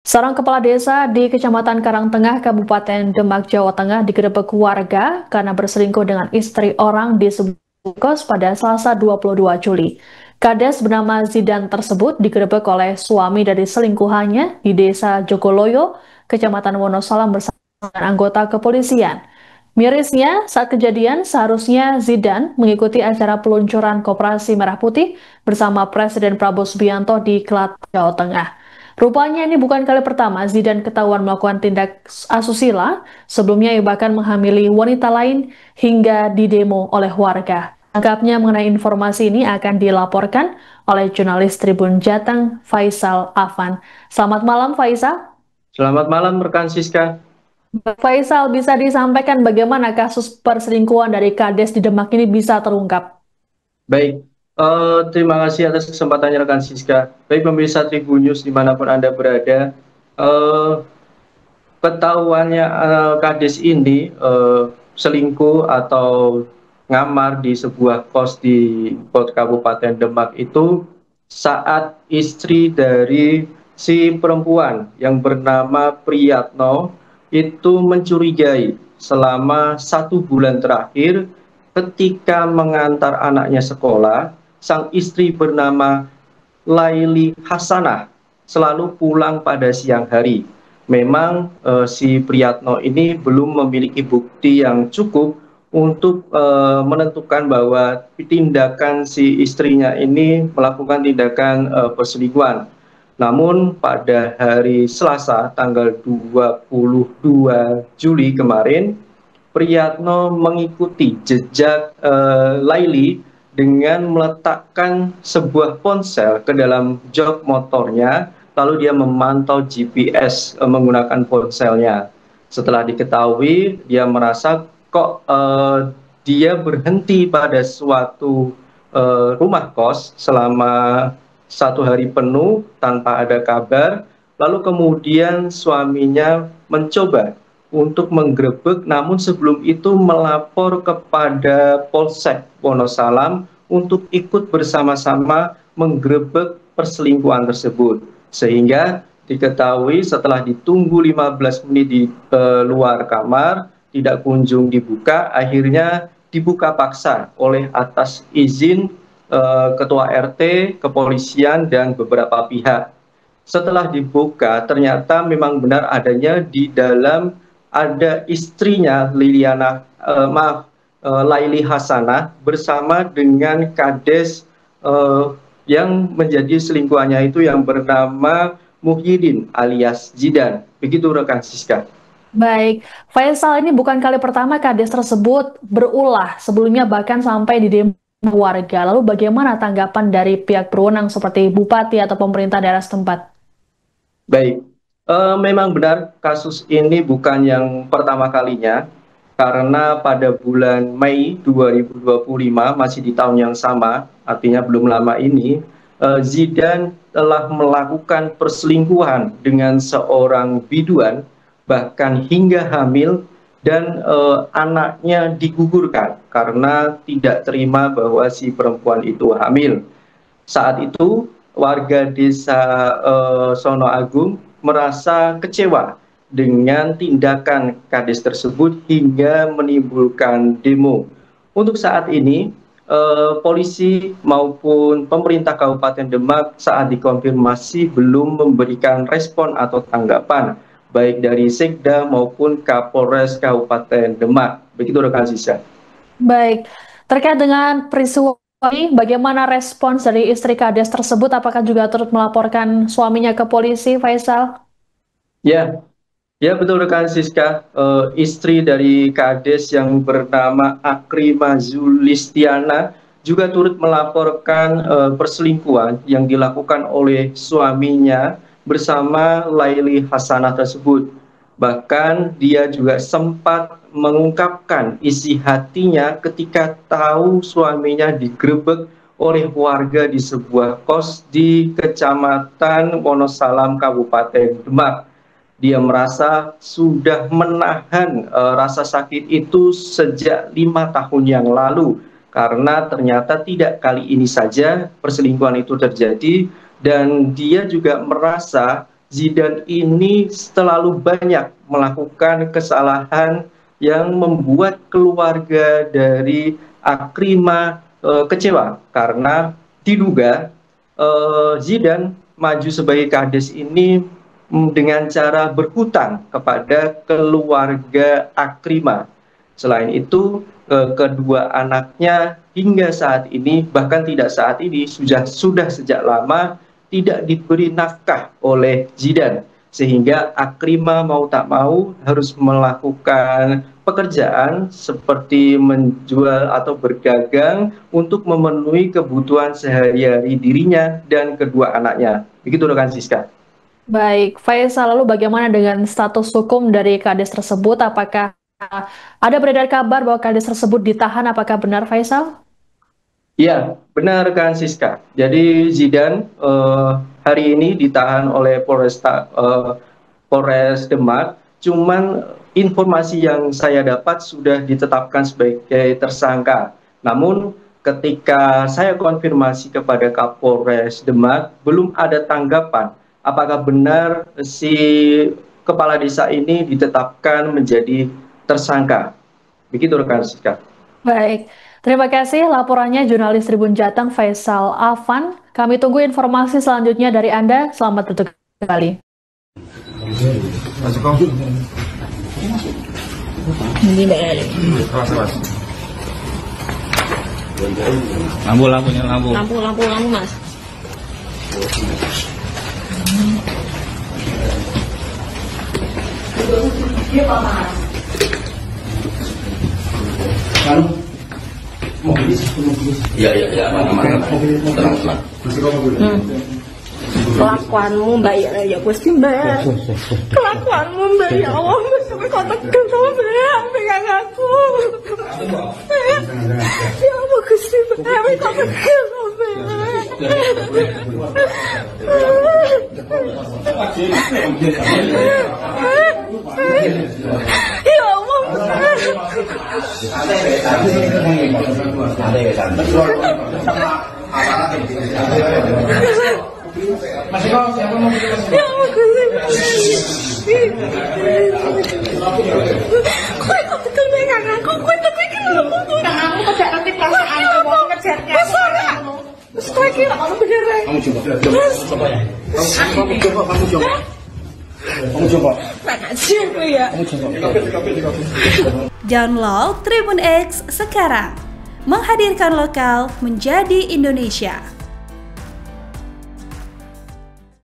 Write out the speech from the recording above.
Seorang kepala desa di Kecamatan Karangtengah, Kabupaten Demak, Jawa Tengah digerebek warga karena berselingkuh dengan istri orang di sebuah kos pada Selasa 22 Juli. Kades bernama Zidan tersebut digerebek oleh suami dari selingkuhannya di Desa Jogoloyo, Kecamatan Wonosalam bersama dengan anggota kepolisian. Mirisnya, saat kejadian seharusnya Zidan mengikuti acara peluncuran Koperasi Merah Putih bersama Presiden Prabowo Subianto di Klaten, Jawa Tengah. Rupanya ini bukan kali pertama Zidan ketahuan melakukan tindak asusila, sebelumnya ia bahkan menghamili wanita lain hingga didemo oleh warga. Lengkapnya mengenai informasi ini akan dilaporkan oleh jurnalis Tribun Jateng, Faisal Afan. Selamat malam, Faisal. Selamat malam rekan Siska. Faisal, bisa disampaikan bagaimana kasus perselingkuhan dari Kades di Demak ini bisa terungkap? Baik, terima kasih atas kesempatannya rekan Siska. Baik pemirsa Tribun News dimanapun Anda berada, eh, ketahuannya Kades ini selingkuh atau ngamar di sebuah kos di Kabupaten Demak itu saat istri dari si perempuan yang bernama Priyatno itu mencurigai selama 1 bulan terakhir ketika mengantar anaknya sekolah, sang istri bernama Laili Hasanah selalu pulang pada siang hari. Memang si Priyatno ini belum memiliki bukti yang cukup untuk menentukan bahwa tindakan si istrinya ini melakukan tindakan perselingkuhan. Namun pada hari Selasa tanggal 22 Juli kemarin, Priyatno mengikuti jejak Laili dengan meletakkan sebuah ponsel ke dalam jok motornya, lalu dia memantau GPS menggunakan ponselnya. Setelah diketahui, dia merasa kok dia berhenti pada suatu rumah kos selama 1 hari penuh tanpa ada kabar, lalu kemudian suaminya mencoba untuk menggerebek, namun sebelum itu melapor kepada Polsek Wonosalam untuk ikut bersama-sama menggerebek perselingkuhan tersebut. Sehingga diketahui setelah ditunggu 15 menit di luar kamar, tidak kunjung dibuka, akhirnya dibuka paksa oleh atas izin Ketua RT, kepolisian, dan beberapa pihak. Setelah dibuka, ternyata memang benar adanya di dalam ada istrinya Laili Hasanah bersama dengan Kades yang menjadi selingkuhannya itu yang bernama Muhyiddin alias Zidan. Begitu rekan Siska. Baik, Faisal, ini bukan kali pertama Kades tersebut berulah, sebelumnya bahkan sampai di demo warga. Lalu bagaimana tanggapan dari pihak berwenang seperti Bupati atau pemerintah daerah setempat? Baik, memang benar kasus ini bukan yang pertama kalinya, karena pada bulan Mei 2025, masih di tahun yang sama, artinya belum lama ini, Zidan telah melakukan perselingkuhan dengan seorang biduan, bahkan hingga hamil, dan anaknya digugurkan karena tidak terima bahwa si perempuan itu hamil. Saat itu warga desa Sono Agung merasa kecewa dengan tindakan Kades tersebut hingga menimbulkan demo. Untuk saat ini polisi maupun pemerintah Kabupaten Demak saat dikonfirmasi belum memberikan respon atau tanggapan baik dari Sekda maupun Kapolres Kabupaten Demak. Begitu rekan Sisa. Baik, terkait dengan peristiwa ini, bagaimana respons dari istri Kades tersebut? Apakah juga turut melaporkan suaminya ke polisi, Faisal? Ya, ya betul rekan Siska, istri dari Kades yang bernama Akrima Zulistiana juga turut melaporkan perselingkuhan yang dilakukan oleh suaminya bersama Laili Hasanah tersebut. Bahkan dia juga sempat mengungkapkan isi hatinya ketika tahu suaminya digerebek oleh warga di sebuah kos di Kecamatan Wonosalam, Kabupaten Demak. Dia merasa sudah menahan rasa sakit itu sejak 5 tahun yang lalu, karena ternyata tidak kali ini saja perselingkuhan itu terjadi, dan dia juga merasa Zidane ini selalu banyak melakukan kesalahan yang membuat keluarga dari Akrima kecewa karena diduga Zidane maju sebagai kades ini dengan cara berhutang kepada keluarga Akrima. Selain itu, kedua anaknya hingga saat ini, bahkan tidak saat ini, sudah sejak lama tidak diberi nafkah oleh Zidane, sehingga Akrima mau tak mau harus melakukan pekerjaan seperti menjual atau berdagang untuk memenuhi kebutuhan sehari-hari dirinya dan kedua anaknya. Begitu rekan Siska. Baik, Faisal, lalu bagaimana dengan status hukum dari kades tersebut? Apakah ada beredar kabar bahwa kades tersebut ditahan? Apakah benar, Faisal? Ya, benar kan Siska. Jadi Zidane hari ini ditahan oleh Polres Demak. Cuman informasi yang saya dapat sudah ditetapkan sebagai tersangka. Namun ketika saya konfirmasi kepada Kapolres Demak, belum ada tanggapan apakah benar si kepala desa ini ditetapkan menjadi tersangka. Begitu rekan Siska. Baik. Terima kasih laporannya jurnalis Tribun Jateng Faisal Afan. Kami tunggu informasi selanjutnya dari Anda. Selamat bertugas kembali. Lampu, Mas. Ya, aman. Tenang. Kelakuanmu Mbak ya pasti Mbak. Kelakuanmu Mbak ya Allah, sampai kau tegang sama Mbak, pegang aku. Ya Allah Gusti Mbak, kau tegang sama Mbak. Ya Allah. Masih kau siapa mau Ya Allah Gusti. Kau tegang pegang aku, kau tegang aku. Aku tidak ngerti perasaan kamu ngejarnya. Setelah kira kamu beneran. Kamu coba ya. Kamu coba. Mana sih ya? Download Tribun X sekarang. Menghadirkan lokal menjadi Indonesia.